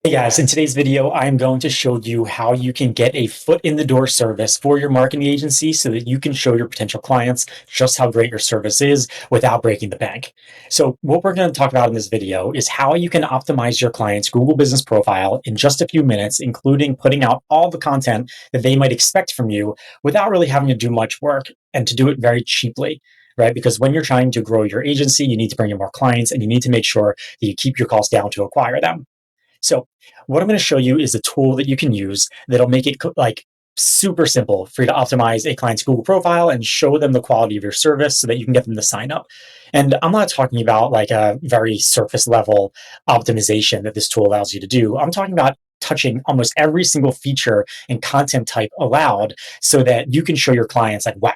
Hey guys, in today's video, I'm going to show you how you can get a foot in the door service for your marketing agency so that you can show your potential clients just how great your service is without breaking the bank. So what we're going to talk about in this video is how you can optimize your client's Google business profile in just a few minutes, including putting out all the content that they might expect from you without really having to do much work and to do it very cheaply. Right? Because when you're trying to grow your agency, you need to bring in more clients and you need to make sure that you keep your costs down to acquire them. So what I'm going to show you is a tool that you can use that'll make it like super simple for you to optimize a client's Google profile and show them the quality of your service so that you can get them to sign up. And I'm not talking about like a very surface level optimization that this tool allows you to do. I'm talking about touching almost every single feature and content type allowed so that you can show your clients like, wow,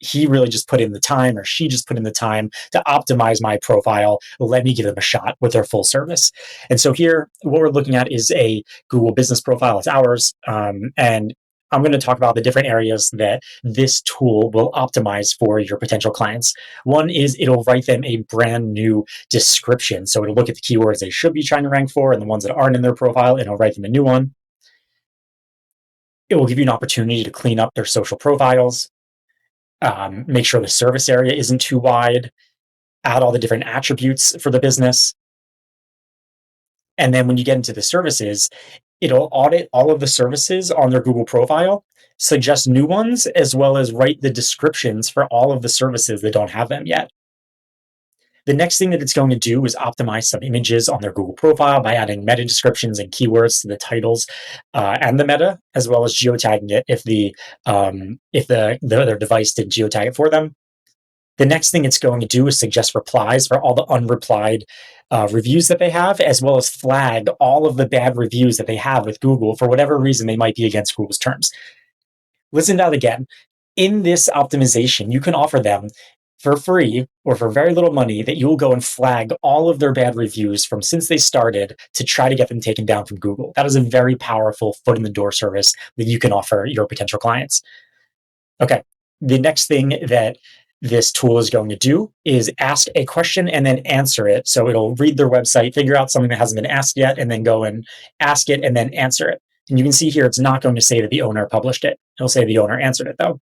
he really just put in the time or she just put in the time to optimize my profile. Let me give them a shot with their full service. And so here, what we're looking at is a Google business profile. It's ours. And I'm going to talk about the different areas that this tool will optimize for your potential clients. One is it'll write them a brand new description. So it'll look at the keywords they should be trying to rank for and the ones that aren't in their profile, and it'll write them a new one. It will give you an opportunity to clean up their social profiles, make sure the service area isn't too wide, add all the different attributes for the business. And then when you get into the services, it'll audit all of the services on their Google profile, suggest new ones, as well as write the descriptions for all of the services that don't have them yet. The next thing that it's going to do is optimize some images on their Google profile by adding meta descriptions and keywords to the titles and the meta, as well as geotagging it if the other device did geotag it for them. The next thing it's going to do is suggest replies for all the unreplied reviews that they have, as well as flag all of the bad reviews that they have with Google for whatever reason they might be against Google's terms. Listen to that again. In this optimization, you can offer them for free or for very little money that you will go and flag all of their bad reviews from since they started to try to get them taken down from Google. That is a very powerful foot in the door service that you can offer your potential clients. Okay. The next thing that this tool is going to do is ask a question and then answer it. So it'll read their website, figure out something that hasn't been asked yet, and then go and ask it and then answer it. And you can see here, it's not going to say that the owner published it. It'll say the owner answered it, though.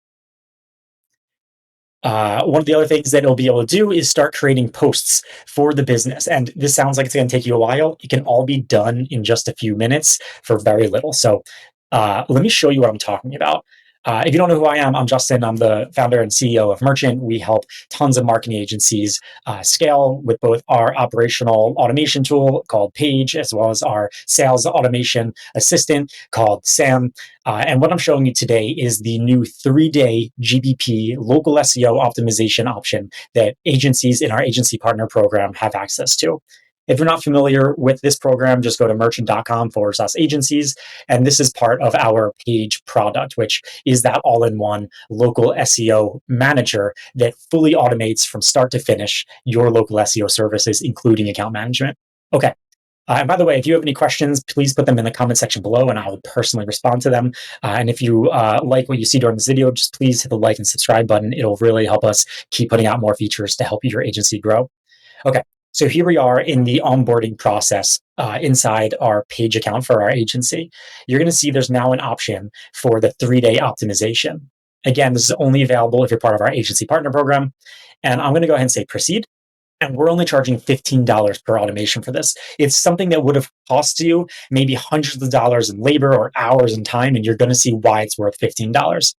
One of the other things that it'll be able to do is start creating posts for the business. And this sounds like it's going to take you a while. It can all be done in just a few minutes for very little. So let me show you what I'm talking about. If you don't know who I am, I'm Justin. I'm the founder and CEO of Merchant. We help tons of marketing agencies scale with both our operational automation tool called Paige, as well as our sales automation assistant called Sam. And what I'm showing you today is the new 3-day GBP local SEO optimization option that agencies in our agency partner program have access to. If you're not familiar with this program, just go to merchant.com/agencies. And this is part of our Paige product, which is that all in one local SEO manager that fully automates from start to finish your local SEO services, including account management. Okay. And by the way, if you have any questions, please put them in the comment section below and I will personally respond to them. And if you like what you see during this video, just please hit the like and subscribe button. It'll really help us keep putting out more features to help your agency grow. Okay, so here we are in the onboarding process inside our Paige account for our agency. You're going to see there's now an option for the 3-day optimization. Again, this is only available if you're part of our agency partner program. And I'm going to go ahead and say proceed. And we're only charging $15 per automation for this. It's something that would have cost you maybe hundreds of dollars in labor or hours and time, and you're going to see why it's worth $15.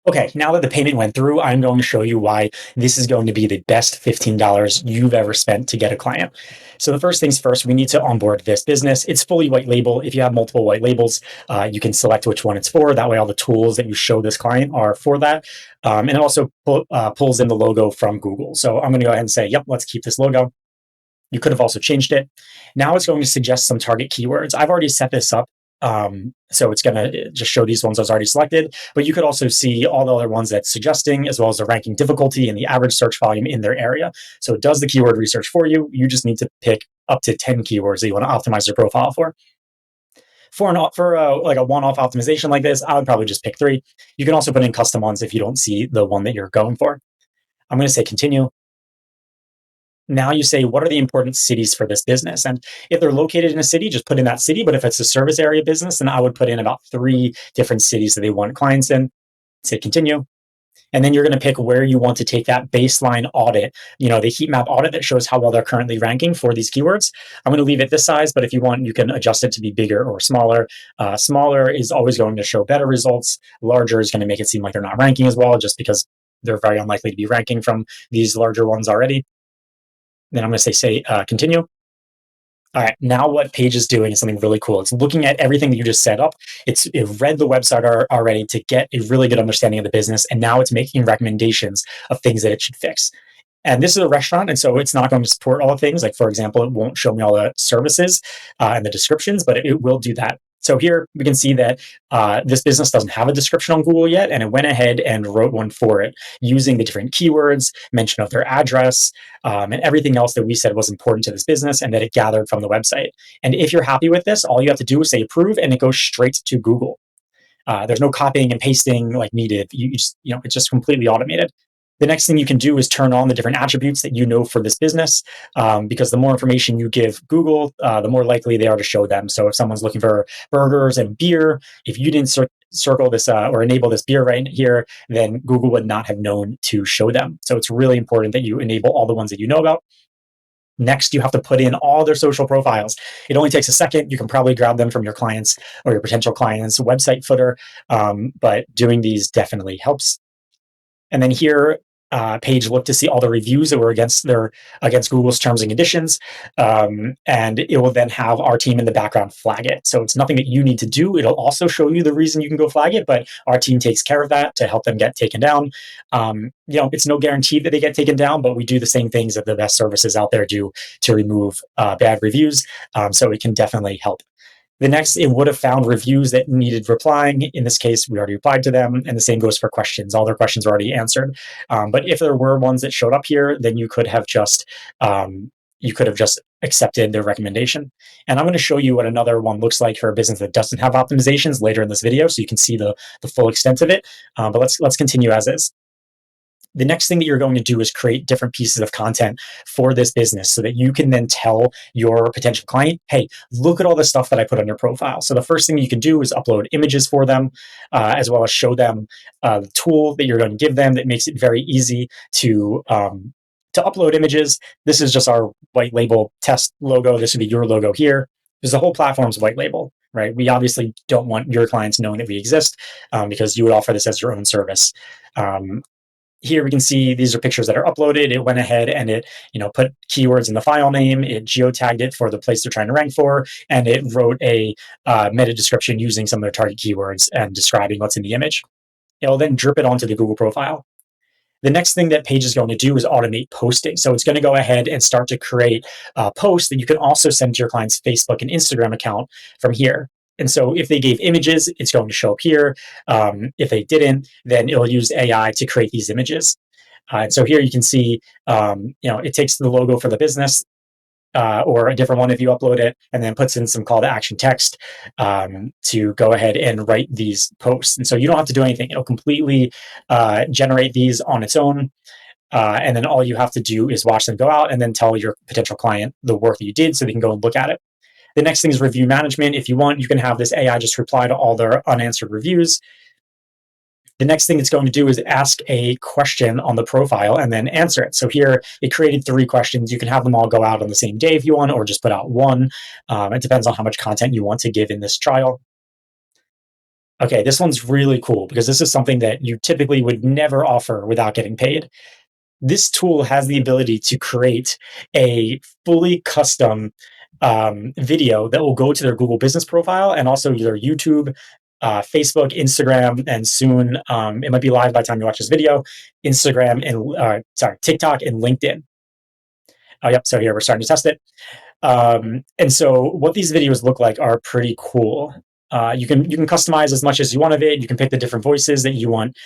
Okay, now that the payment went through, I'm going to show you why this is going to be the best $15 you've ever spent to get a client. So the first things first, we need to onboard this business. It's fully white label. If you have multiple white labels, you can select which one it's for. That way all the tools that you show this client are for that. And it also pulls in the logo from Google. So I'm going to go ahead and say, yep, let's keep this logo. You could have also changed it. Now it's going to suggest some target keywords. I've already set this up. So it's going to just show these ones I was already selected, but you could also see all the other ones that's suggesting, as well as the ranking difficulty and the average search volume in their area. So it does the keyword research for you. You just need to pick up to 10 keywords that you want to optimize your profile for. For like a one-off optimization like this, I would probably just pick 3. You can also put in custom ones if you don't see the one that you're going for. I'm going to say continue. Now you say, what are the important cities for this business? And if they're located in a city, just put in that city. But if it's a service area business, then I would put in about 3 different cities that they want clients in. Say continue. And then you're going to pick where you want to take that baseline audit, the heat map audit that shows how well they're currently ranking for these keywords. I'm going to leave it this size, but if you want, you can adjust it to be bigger or smaller. Smaller is always going to show better results. Larger is going to make it seem like they're not ranking as well, just because they're very unlikely to be ranking from these larger ones already. Then I'm going to say continue. All right, now what Paige is doing is something really cool. It's looking at everything that you just set up. It read the website already to get a really good understanding of the business, and now it's making recommendations of things that it should fix. And this is a restaurant, and so it's not going to support all the things. Like, for example, it won't show me all the services and the descriptions, but it will do that. So here we can see that this business doesn't have a description on Google yet, and it went ahead and wrote one for it using the different keywords, mention of their address, and everything else that we said was important to this business and that it gathered from the website. And if you're happy with this, all you have to do is say approve, and it goes straight to Google. There's no copying and pasting like needed. It's just completely automated. The next thing you can do is turn on the different attributes that you know for this business, because the more information you give Google, the more likely they are to show them. So if someone's looking for burgers and beer, if you didn't circle this or enable this beer right here, then Google would not have known to show them. So it's really important that you enable all the ones that you know about. Next, you have to put in all their social profiles. It only takes a second. You can probably grab them from your clients or your potential clients' website footer, but doing these definitely helps. And then here, Paige looked to see all the reviews that were against Google's terms and conditions, and it will then have our team in the background flag it. So it's nothing that you need to do. It'll also show you the reason you can go flag it, but our team takes care of that to help them get taken down. It's no guarantee that they get taken down, but we do the same things that the best services out there do to remove bad reviews. So it can definitely help. The next, it would have found reviews that needed replying. In this case, we already replied to them, and the same goes for questions. All their questions are already answered. But if there were ones that showed up here, then you could have just accepted their recommendation. And I'm going to show you what another one looks like for a business that doesn't have optimizations later in this video, so you can see the full extent of it. But let's continue as is. The next thing that you're going to do is create different pieces of content for this business so that you can then tell your potential client, hey, look at all the stuff that I put on your profile. So the first thing you can do is upload images for them, as well as show them the tool that you're going to give them that makes it very easy to upload images. This is just our white label test logo. This would be your logo here, because the whole platform's white label, right? We obviously don't want your clients knowing that we exist, because you would offer this as your own service. Here we can see these are pictures that are uploaded. It went ahead and it put keywords in the file name. It geotagged it for the place they're trying to rank for, and it wrote a meta description using some of their target keywords and describing what's in the image. It'll then drip it onto the Google profile. The next thing that Paige is going to do is automate posting. So it's going to go ahead and start to create posts that you can also send to your client's Facebook and Instagram account from here. And so if they gave images, it's going to show up here. If they didn't, then it'll use AI to create these images. And so here you can see, it takes the logo for the business, or a different one if you upload it, and then puts in some call to action text to go ahead and write these posts. And so you don't have to do anything. It'll completely generate these on its own. And then all you have to do is watch them go out and then tell your potential client the work that you did so they can go and look at it. The next thing is review management. If you want, you can have this AI just reply to all their unanswered reviews. The next thing it's going to do is ask a question on the profile and then answer it. So here it created 3 questions. You can have them all go out on the same day if you want, or just put out one. It depends on how much content you want to give in this trial. Okay, this one's really cool because this is something that you typically would never offer without getting paid. This tool has the ability to create a fully custom video that will go to their Google business profile and also their YouTube, Facebook, Instagram, and soon it might be live by the time you watch this video, Instagram and TikTok and LinkedIn. Oh, yep. So here we're starting to test it. And so what these videos look like are pretty cool. You can customize as much as you want of it. You can pick the different voices that you want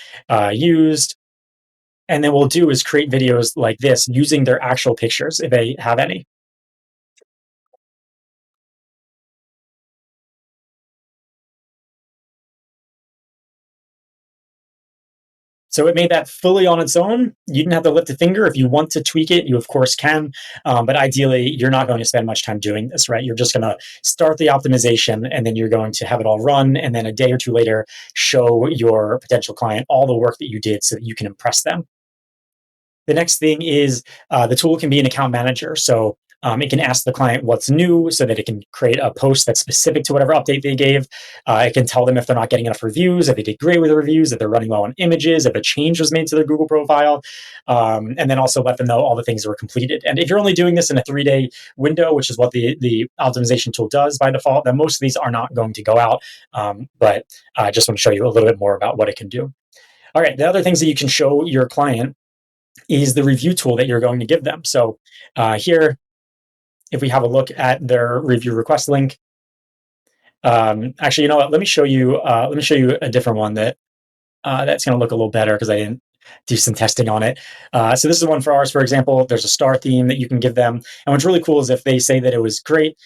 used. And then what we'll do is create videos like this using their actual pictures if they have any. So it made that fully on its own. You didn't have to lift a finger. If you want to tweak it, you of course can. But ideally, you're not going to spend much time doing this, right? You're just going to start the optimization and then you're going to have it all run. And then a day or two later, show your potential client all the work that you did so that you can impress them. The next thing is the tool can be an account manager. So it can ask the client what's new so that it can create a post that's specific to whatever update they gave. It can tell them if they're not getting enough reviews, if they did great with the reviews, if they're running low on images, if a change was made to their Google profile, and then also let them know all the things that were completed. And if you're only doing this in a 3-day window, which is what the optimization tool does by default, then most of these are not going to go out. But I just want to show you a little bit more about what it can do. All right, the other things that you can show your client is the review tool that you're going to give them. So here, if we have a look at their review request link, actually, you know what? Let me show you. Let me show you a different one that's going to look a little better because I didn't do some testing on it. So this is one for ours, for example. There's a star theme that you can give them, and what's really cool is if they say that it was great,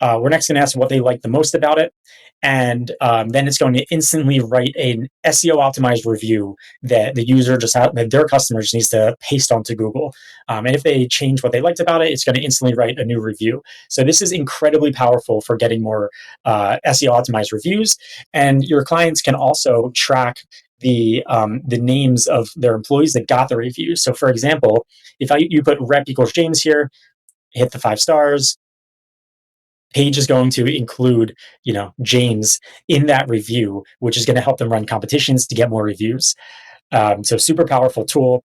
we're next going to ask what they liked the most about it. And then it's going to instantly write an SEO optimized review that the user that their customer just needs to paste onto Google. And if they change what they liked about it, it's going to instantly write a new review. So this is incredibly powerful for getting more SEO optimized reviews. And your clients can also track the names of their employees that got the reviews. So for example, if you put rep equals James here, hit the 5 stars, Paige is going to include, James in that review, which is going to help them run competitions to get more reviews. So super powerful tool.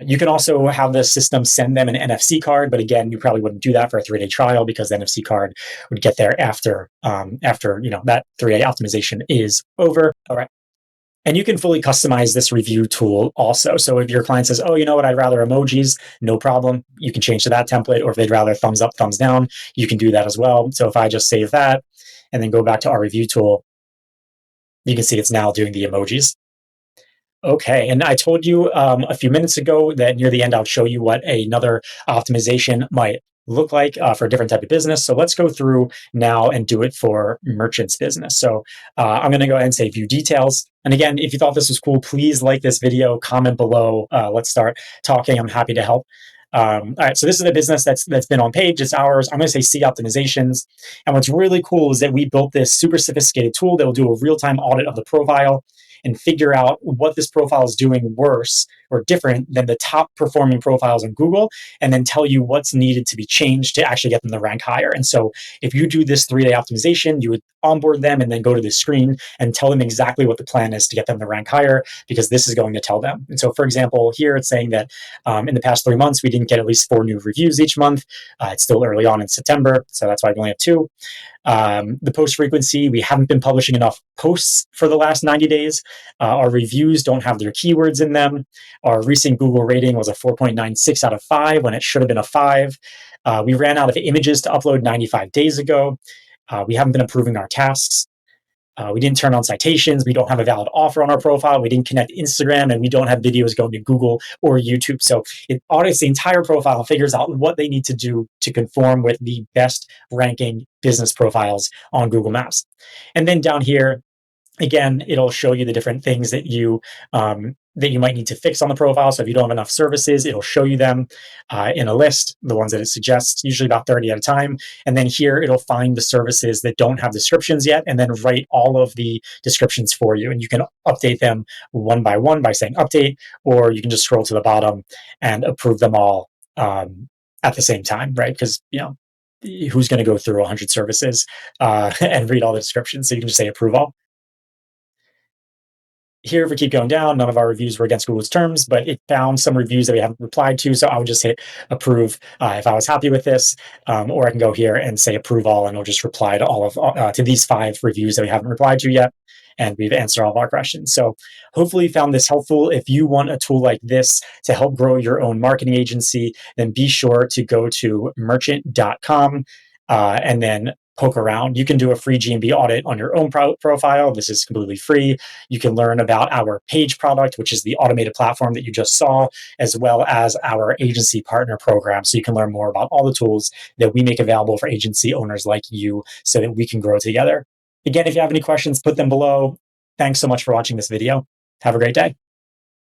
You can also have the system send them an NFC card, but again, you probably wouldn't do that for a 3-day trial because the NFC card would get there after that 3-day optimization is over. All right. And you can fully customize this review tool also. So if your client says, oh, you know what, I'd rather emojis, no problem. You can change to that template. Or if they'd rather thumbs up, thumbs down, you can do that as well. So if I just save that and then go back to our review tool, you can see it's now doing the emojis. Okay, and I told you a few minutes ago that near the end, I'll show you what another optimization might look like for a different type of business. So let's go through now and do it for merchants business. So I'm going to go ahead and say view details. And again, if you thought this was cool, please like this video, comment below. Let's start talking. I'm happy to help. All right, so this is a business that's been on Paige. It's ours. I'm going to say see optimizations. And what's really cool is that we built this super sophisticated tool that will do a real-time audit of the profile and figure out what this profile is doing worse or different than the top performing profiles on Google, and then tell you what's needed to be changed to actually get them to rank higher. And so if you do this 3-day optimization, you would onboard them and then go to this screen and tell them exactly what the plan is to get them to rank higher, because this is going to tell them. And so, for example, here it's saying that in the past 3 months, we didn't get at least 4 new reviews each month. It's still early on in September, so that's why we only have 2. The post frequency, we haven't been publishing enough posts for the last 90 days. Our reviews don't have their keywords in them. Our recent Google rating was a 4.96 out of 5 when it should have been a 5. We ran out of images to upload 95 days ago. We haven't been approving our tasks. We didn't turn on citations. We don't have a valid offer on our profile. We didn't connect Instagram, and we don't have videos going to Google or YouTube. So it audits the entire profile, figures out what they need to do to conform with the best ranking business profiles on Google Maps. And then down here, again, it'll show you the different things that you might need to fix on the profile. So if you don't have enough services, it'll show you them in a list, the ones that it suggests, usually about 30 at a time. And then here it'll find the services that don't have descriptions yet, and then write all of the descriptions for you. And you can update them one by one by saying update, or you can just scroll to the bottom and approve them all at the same time, right? Because, who's going to go through 100 services and read all the descriptions? So you can just say approve all. Here, if we keep going down, none of our reviews were against Google's terms, but it found some reviews that we haven't replied to. So I would just hit approve if I was happy with this, or I can go here and say approve all, and it'll just reply to all of to these 5 reviews that we haven't replied to yet, and we've answered all of our questions. So hopefully you found this helpful. If you want a tool like this to help grow your own marketing agency, then be sure to go to merchant.com and then poke around. You can do a free GMB audit on your own profile. This is completely free. You can learn about our Paige product, which is the automated platform that you just saw, as well as our agency partner program. So you can learn more about all the tools that we make available for agency owners like you so that we can grow together. Again, if you have any questions, put them below. Thanks so much for watching this video. Have a great day.